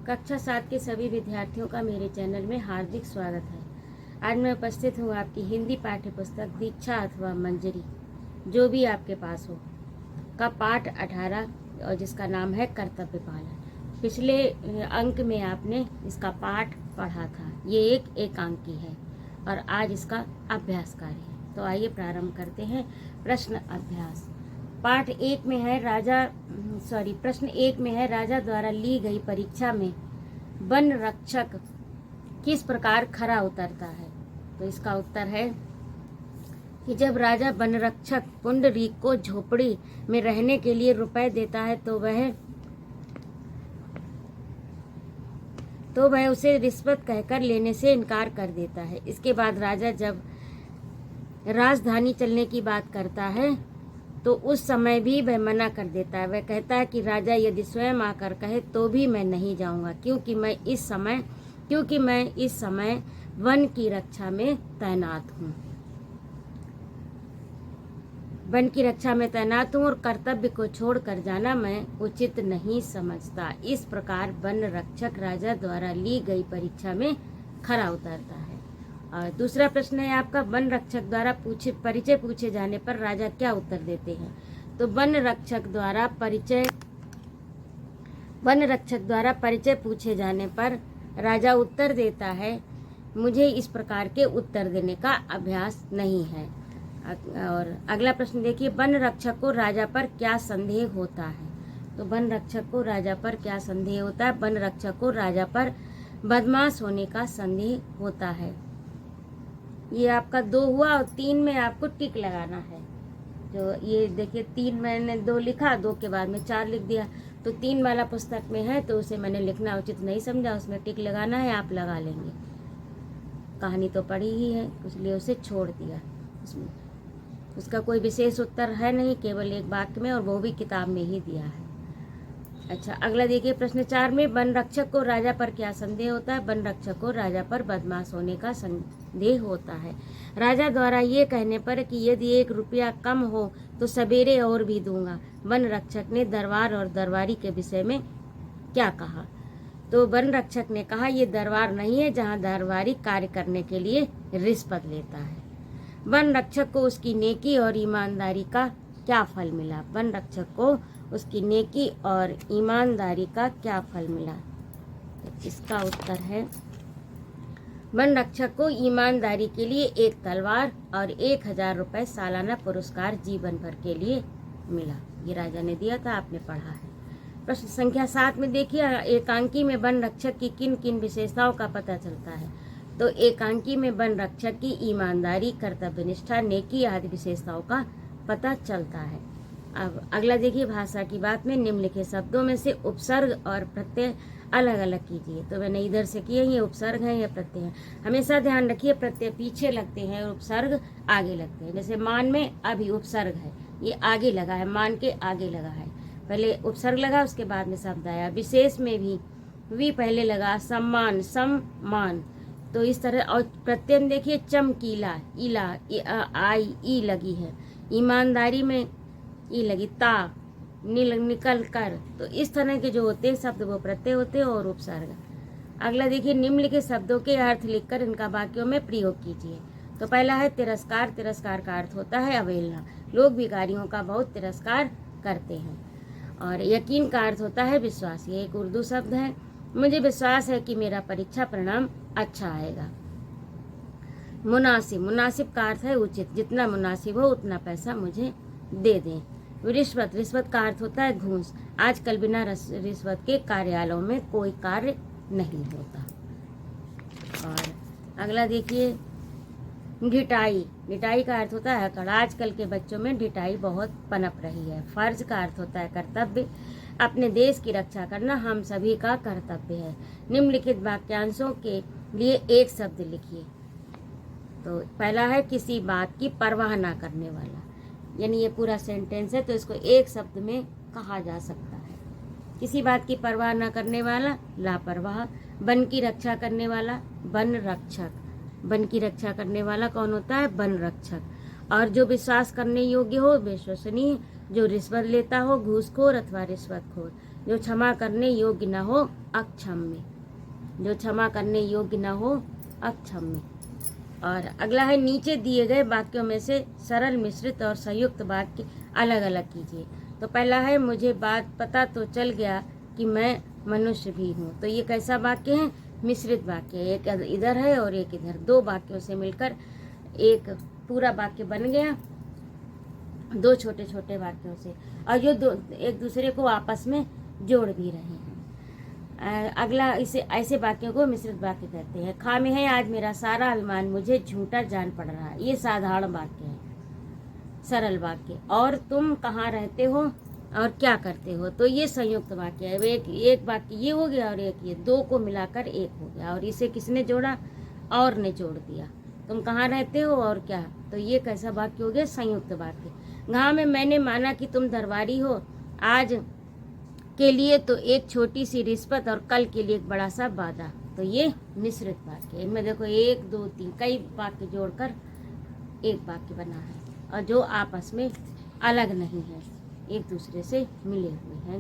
कक्षा 7 के सभी विद्यार्थियों का मेरे चैनल में हार्दिक स्वागत है। आज मैं उपस्थित हूँ आपकी हिंदी पाठ्य पुस्तक दीक्षा अथवा मंजरी, जो भी आपके पास हो, का पाठ 18 और जिसका नाम है कर्तव्य पालन। पिछले अंक में आपने इसका पाठ पढ़ा था। ये एक एकांकी है और आज इसका अभ्यास कार्य है। तो आइए प्रारंभ करते हैं। प्रश्न अभ्यास पाठ 1 में है प्रश्न 1 में है राजा द्वारा ली गई परीक्षा में वन रक्षक किस प्रकार खरा उतरता है। तो इसका उत्तर है कि जब राजा वन रक्षक पुंडरीक को झोपड़ी में रहने के लिए रुपए देता है तो वह उसे रिश्वत कहकर लेने से इनकार कर देता है। इसके बाद राजा जब राजधानी चलने की बात करता है तो उस समय भी वह मना कर देता है। वह कहता है कि राजा यदि स्वयं आकर कहे तो भी मैं नहीं जाऊंगा, क्योंकि मैं इस समय वन की रक्षा में तैनात हूँ। वन की रक्षा में तैनात हूँ और कर्तव्य को छोड़कर जाना मैं उचित नहीं समझता। इस प्रकार वन रक्षक राजा द्वारा ली गई परीक्षा में खरा उतरता है। और दूसरा प्रश्न है आपका, वन रक्षक द्वारा परिचय पूछे जाने पर राजा क्या उत्तर देते हैं। तो वन रक्षक द्वारा परिचय पूछे जाने पर राजा उत्तर देता है, मुझे इस प्रकार के उत्तर देने का अभ्यास नहीं है। और अगला प्रश्न देखिए, वन रक्षक को राजा पर क्या संदेह होता है। तो वन रक्षक को राजा पर क्या संदेह होता है। वन रक्षक को राजा पर बदमाश होने का संदेह होता है। ये आपका 2 हुआ और 3 में आपको टिक लगाना है। जो ये देखिए 3 मैंने 2 लिखा, 2 के बाद में 4 लिख दिया। तो 3 वाला पुस्तक में है तो उसे मैंने लिखना उचित नहीं समझा, उसमें टिक लगाना है, आप लगा लेंगे। कहानी तो पढ़ी ही है इसलिए उसे छोड़ दिया। उसका कोई विशेष उत्तर है नहीं, केवल एक वाक्य में, और वो भी किताब में ही दिया है। अच्छा, अगला देखिए प्रश्न 4 में, वन रक्षक को राजा पर क्या संदेह होता है। वन रक्षक को राजा पर बदमाश होने का संदेह होता है। राजा द्वारा ये कहने पर कि यदि 1 रुपया कम हो तो सवेरे और भी दूंगा, वन रक्षक ने दरबार और दरबारी के विषय में क्या कहा। तो वन रक्षक ने कहा, ये दरबार नहीं है जहाँ दरबारी कार्य करने के लिए रिश्वत लेता है। वन रक्षक को उसकी नेकी और ईमानदारी का क्या फल मिला। वन रक्षक को उसकी नेकी और ईमानदारी का क्या फल मिला। इसका उत्तर है, वन रक्षक को ईमानदारी के लिए 1 तलवार और 1000 रुपये सालाना पुरस्कार जीवन भर के लिए मिला। ये राजा ने दिया था, आपने पढ़ा है। प्रश्न संख्या 7 में देखिए, एकांकी में वन रक्षक की किन किन विशेषताओं का पता चलता है। तो एकांकी में वन रक्षक की ईमानदारी, कर्तव्यनिष्ठा, नेकी आदि विशेषताओं का पता चलता है। अब अगला देखिए, भाषा की बात में निम्नलिखित शब्दों में से उपसर्ग और प्रत्यय अलग अलग कीजिए। तो मैंने इधर से किए, ये उपसर्ग हैं, ये प्रत्यय हैं। हमेशा ध्यान रखिए, प्रत्यय पीछे लगते हैं और उपसर्ग आगे लगते हैं। जैसे मान में अभी उपसर्ग है, ये आगे लगा है, मान के आगे लगा है, पहले उपसर्ग लगा उसके बाद में शब्द आया। विशेष में भी पहले लगा, सम्मान, सम्मान। तो इस तरह, और प्रत्यय में देखिए चमकीला, इला, आई, ई लगी है। ईमानदारी में ई लगी, ता, निकल कर। तो इस तरह के जो होते हैं शब्द वो प्रत्यय होते हैं और उपसर्ग। अगला देखिए, निम्नलिखित शब्दों के अर्थ लिखकर इनका वाक्यों में प्रयोग कीजिए। तो पहला है तिरस्कार। तिरस्कार का अर्थ होता है अवहेलना। लोग भिखारियों का बहुत तिरस्कार करते हैं। और यकीन का अर्थ होता है विश्वास। ये एक उर्दू शब्द है। मुझे विश्वास है कि मेरा परीक्षा परिणाम अच्छा आएगा। मुनासिब। मुनासिब का अर्थ है उचित। जितना मुनासिब हो उतना पैसा मुझे दे दें। रिश्वत। रिश्वत का अर्थ होता है घूस। आजकल बिना रिश्वत के कार्यालयों में कोई कार्य नहीं होता। और अगला देखिए, ढिठाई। ढिठाई का अर्थ होता है अकड़। आजकल के बच्चों में ढिठाई बहुत पनप रही है। फर्ज का अर्थ होता है कर्तव्य। अपने देश की रक्षा करना हम सभी का कर्तव्य है। निम्नलिखित वाक्यांशों के लिए एक शब्द लिखिए। तो पहला है किसी बात की परवाह ना करने वाला, यानी ये पूरा सेंटेंस है तो इसको एक शब्द में कहा जा सकता है। किसी बात की परवाह न करने वाला, लापरवाह। वन की रक्षा करने वाला, वन रक्षक। वन की रक्षा करने वाला कौन होता है, वन रक्षक। और जो विश्वास करने योग्य हो, विश्वसनीय। जो रिश्वत लेता हो, घूसखोर अथवा रिश्वतखोर। जो क्षमा करने योग्य न हो अक्षम्य, जो क्षमा करने योग्य न हो अक्षम्य। और अगला है, नीचे दिए गए वाक्यों में से सरल, मिश्रित और संयुक्त वाक्य अलग अलग कीजिए। तो पहला है, मुझे बात पता तो चल गया कि मैं मनुष्य भी हूँ। तो ये कैसा वाक्य है? मिश्रित वाक्य है। एक इधर है और एक इधर, दो वाक्यों से मिलकर एक पूरा वाक्य बन गया, दो छोटे छोटे वाक्यों से, और जो दो एक दूसरे को आपस में जोड़ भी रहे हैं। अगला, इसे ऐसे वाक्यों को मिश्रित वाक्य कहते हैं। खा में है आज मेरा सारा अभिमान, मुझे झूठा जान पड़ रहा है। ये साधारण वाक्य है, सरल वाक्य। और तुम कहाँ रहते हो और क्या करते हो, तो ये संयुक्त वाक्य है। एक वाक्य ये हो गया और एक ये, दो को मिलाकर एक हो गया। और इसे किसने जोड़ा? और ने जोड़ दिया। तुम कहाँ रहते हो और क्या, तो ये कैसा वाक्य हो गया? संयुक्त वाक्य। गाँव में मैंने माना कि तुम दरबारी हो, आज के लिए तो एक छोटी सी रिश्वत और कल के लिए एक बड़ा सा वादा। तो ये मिश्रित वाक्य। इनमें देखो 1 2 3 कई वाक्य जोड़कर एक वाक्य बना है, और जो आपस में अलग नहीं है, एक दूसरे से मिले हुए हैं,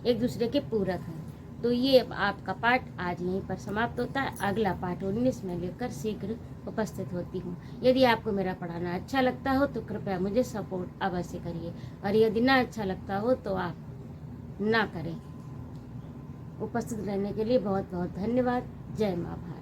एक दूसरे के पूरक हैं। तो ये आपका पाठ आज यहीं पर समाप्त होता है। अगला पाठ 19 में लेकर शीघ्र उपस्थित होती हूँ। यदि आपको मेरा पढ़ाना अच्छा लगता हो तो कृपया मुझे सपोर्ट अवश्य करिए, और यदि ना अच्छा लगता हो तो आप ना करें। उपस्थित रहने के लिए बहुत बहुत धन्यवाद। जय माँ भारत।